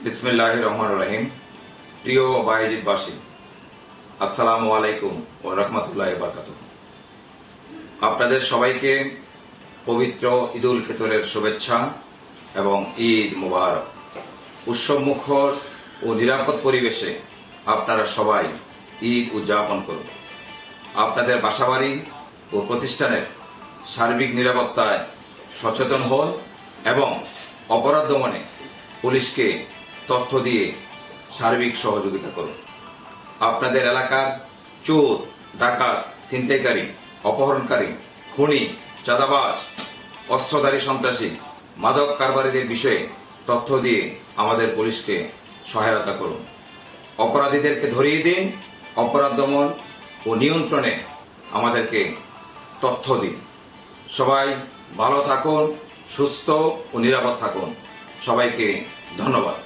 বিসমিল্লাহির রহমানির রহিম। প্রিয় বায়েজিদবাসী, আসসালামু আলাইকুম ওয়া রাহমাতুল্লাহি ওয়া বারাকাতুহু। আপনাদের সবাইকে পবিত্র ঈদুল ফিতরের শুভেচ্ছা এবং ঈদ মুবারক। উৎসবমুখর ও নিরাপদ পরিবেশে আপনারা সবাই ঈদ উদযাপন করুন। আপনাদের বাসাবাড়ি ও প্রতিষ্ঠানের সার্বিক নিরাপত্তায় সচেতন হন এবং অপরাধ দমনে পুলিশকে তথ্য দিয়ে সার্বিক সহযোগিতা করুন। আপনাদের এলাকার চোর, ডাকাত, ছিনতাইকারী, অপহরণকারী, খুনি, চাঁদাবাজ, অস্ত্রধারী সন্ত্রাসী, মাদক কারবারিদের বিষয়ে তথ্য দিয়ে আমাদের পুলিশকে সহায়তা করুন। অপরাধীদেরকে ধরিয়ে দিন। অপরাধ দমন ও নিয়ন্ত্রণে আমাদেরকে তথ্য দিন। সবাই ভালো থাকুন, সুস্থ ও নিরাপদ থাকুন। সবাইকে ধন্যবাদ।